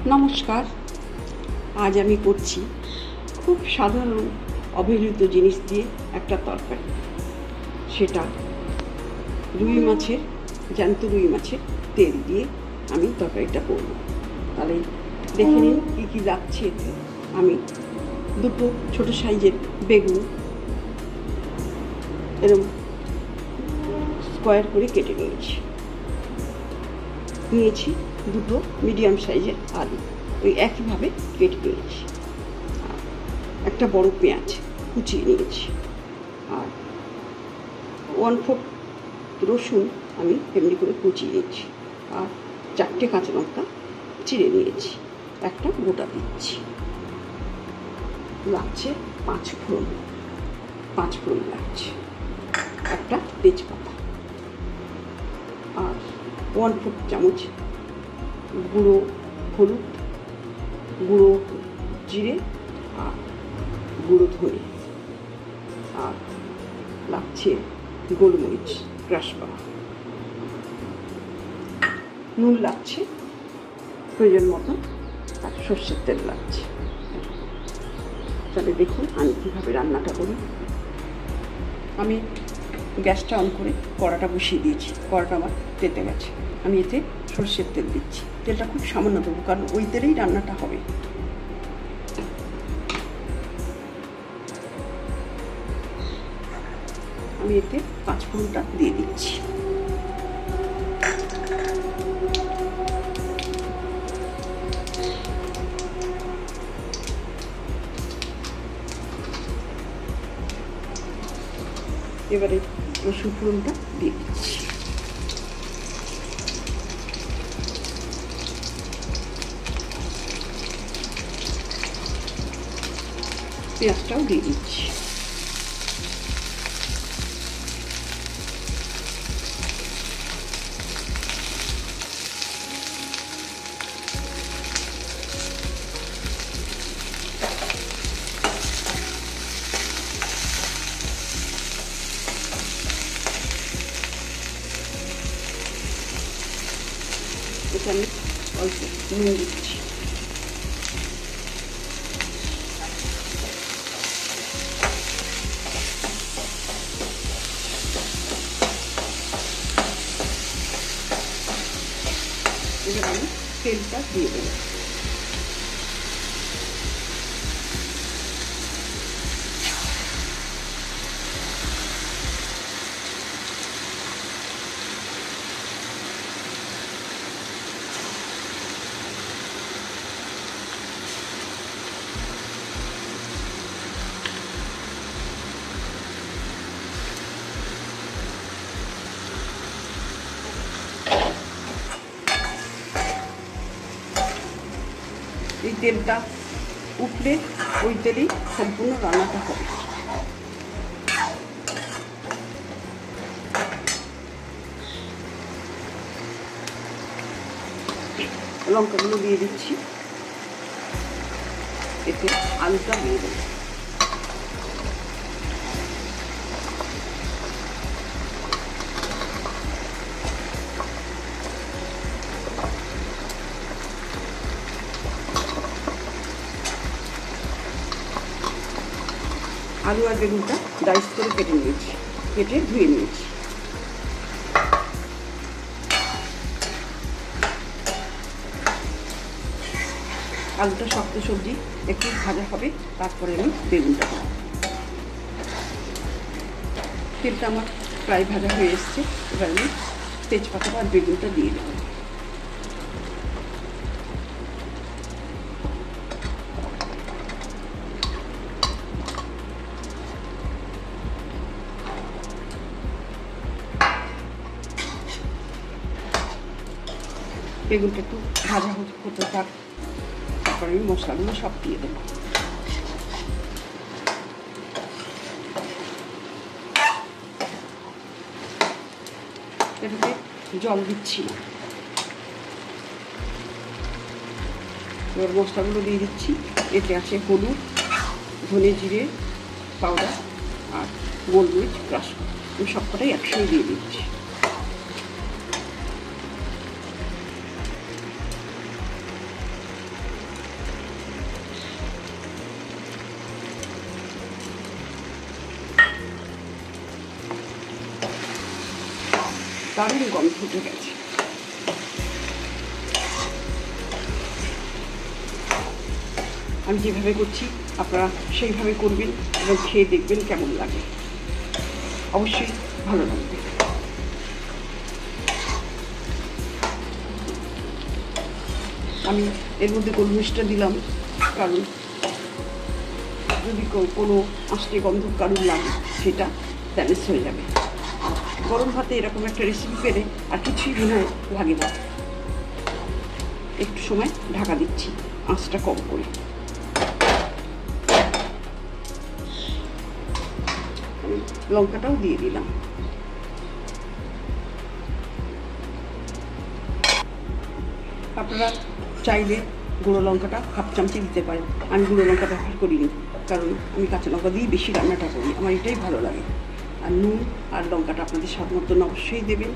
নমস্কার। আজ আমি করছি খুব সাধারণ অবহেলিত জিনিস দিয়ে একটা তরকারি। সেটা রুই মাছের, জ্যান্ত রুই মাছের তেল দিয়ে আমি তরকারিটা করব। তাহলে দেখে নিন কী কী লাগছে এতে। আমি দুটো ছোটো সাইজের বেগুন এরকম স্কোয়ার করে কেটে নিয়েছি দুটো মিডিয়াম সাইজের আলু ওই একইভাবে কেটে নিয়েছি। একটা বড় পেঁয়াজ কুচিয়ে নিয়েছি, আর 1/4 রসুন আমি এমনি করে কুচিয়ে নিয়েছি, আর 4টে কাঁচা লঙ্কা চিড়ে নিয়েছি। একটা গোটা দিচ্ছি। লাগছে 5 ফোড়ন লাগছে, একটা তেজপাতা, আর 1/4 চামচ গুঁড়ো হলুদ, গুঁড়ো জিরে, আর গুঁড়ো ধনে, আর লাগছে গোলমরিচ ক্রাশ করা। নুন লাগছে প্রয়োজন মতন, আর সর্ষের তেল লাগছে। তাহলে দেখুন আমি কীভাবে রান্নাটা করি। আমি গ্যাসটা অন করে কড়াটা বসিয়ে দিয়েছি। কড়াটা আমার তেতে গেছে। আমি এতে সর্ষের তেল দিচ্ছি। তেলটা খুব সামান্য দেবো, কারণ ওই তেলেই রান্নাটা হবে। আমি এতে 5 ফোড়নটা দিয়ে দিচ্ছি। এবারে রসুন ফোড়নটা দিয়ে দিচ্ছি। পেঁয়াজটাও দিয়ে দিচ্ছি। এটা আমি অল্প নুন দিচ্ছি। এবার আমি তেলটা দিয়ে দেবো। এই তেলটা উঠলে ওই তেলেই সম্পূর্ণ রান্নাটা হবে। লঙ্কাগুলো দিয়ে দিচ্ছি। এতে আলুটা দিয়ে দেবো। আলু আর বেগুনটা ডাইস করে কেটে নিয়েছি, কেটে ধুয়ে নিয়েছি। আলুটা শক্ত সবজি, একটু ভাজা হবে, তারপরে আমি বেগুনটা দেবো। তেলটা আমার প্রায় ভাজা হয়ে এসছে। এবার আমি তেজপাতা আর বেগুনটা দিয়ে দেবো। বেগুনটা একটু ভাজা হতে থাক, তারপরে আমি মশলাগুলো সব দিয়ে দেবো। এটাতে জল দিচ্ছি না। এবার মশলাগুলো দিয়ে দিচ্ছি। এতে আছে হলুদ, ধনে জিরে পাউডার, আর গোলমরিচ ক্রাশ। আমি সবকটাই একসঙ্গে দিয়ে দিচ্ছি। দারুণ গন্ধ উঠে গেছে। আমি যেভাবে করছি আপনারা সেইভাবে করবেন এবং খেয়ে দেখবেন কেমন লাগে, অবশ্যই ভালো লাগবে। আমি এর মধ্যে গোলমরিচটা দিলাম কারণ যদি কোনো আষ্টে গন্ধ কারুর লাগে সেটা ড্যামেজ হয়ে যাবে। আর গরম ভাতে এরকম একটা রেসিপি পেলে আর কিছুই মনে হয় লাগে না। একটু সময় ঢাকা দিচ্ছি আঁচটা কম করে। লঙ্কাটাও দিয়ে দিলাম। আপনারা চাইলে গুঁড়ো লঙ্কাটা হাফ চামচে দিতে পারেন। আমি গুঁড়ো লঙ্কা ব্যবহার করিনি কারণ আমি কাঁচা লঙ্কা দিয়েই বেশি রান্নাটা করি, আমার এটাই ভালো লাগে। আর নুন আর লঙ্কাটা আপনাদের স্বাদ মতন অবশ্যই দেবেন।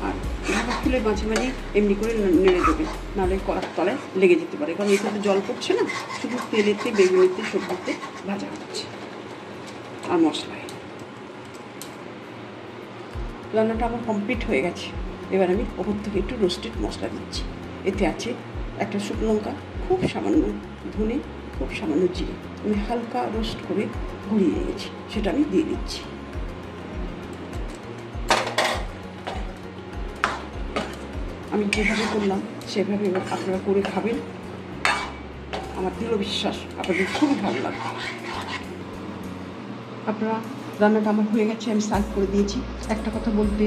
আর ঢাকা খুলে মাঝে মাঝে এমনি করে নেড়ে দেবেন, নাহলে কড়ার তলায় লেগে যেতে পারে, কারণ এখানে জল পড়ছে না, শুধু তেলেতে বেগুনিতে সবজিতে ভাজা হচ্ছে আর মশলায়। রান্নাটা আমার কমপ্লিট হয়ে গেছে। এবার আমি ওপর থেকে একটু রোস্টেড মশলা দিচ্ছি। এতে আছে একটা শুকনো লঙ্কা, খুব সামান্য ধনে, খুব সামান্য জিরে, আমি হালকা রোস্ট করে গুঁড়িয়ে নিয়েছি, সেটা আমি দিয়ে দিচ্ছি। আমি যেভাবে করলাম সেভাবে আপনারা করে খাবেন, আমার দৃঢ় বিশ্বাস আপনাদের খুবই ভালো লাগবে। আপনারা রান্নাটা আমার হয়ে গেছে, আমি সার্ভ করে দিয়েছি। একটা কথা বলতে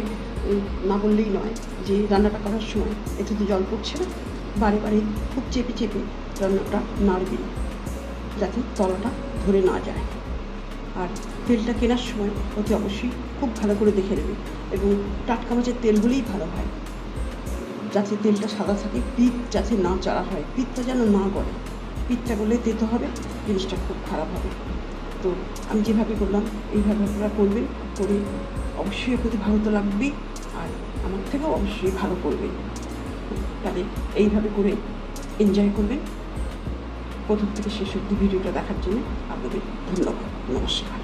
না বললেই নয় যে রান্নাটা করার সময় এতে তো জল পড়ছে না, বারে বারে খুব চেপে চেপে রান্নাটা নাড়বেন যাতে তলাটা ধরে না যায়। আর তেলটা কেনার সময় অতি অবশ্যই খুব ভালো করে দেখে নেবেন, এবং টাটকা মাছের তেল হলেই ভালো হয়, যাতে তেলটা সাদা থাকে, পিঠ যাতে না চাড়া হয়, পিঠটা যেন না গলে। পিঠটা গলে তেতো হবে, জিনিসটা খুব খারাপ হবে। তো আমি যেভাবে করলাম এইভাবে আপনারা করবেন, করে অবশ্যই আপনাদের ভালো তো লাগবেই, আর আমার থেকেও অবশ্যই ভালো করবেন। তাহলে এইভাবে করে এনজয় করবেন। প্রথম থেকে শেষ অবধি ভিডিওটা দেখার জন্য আপনাদের ধন্যবাদ। নমস্কার।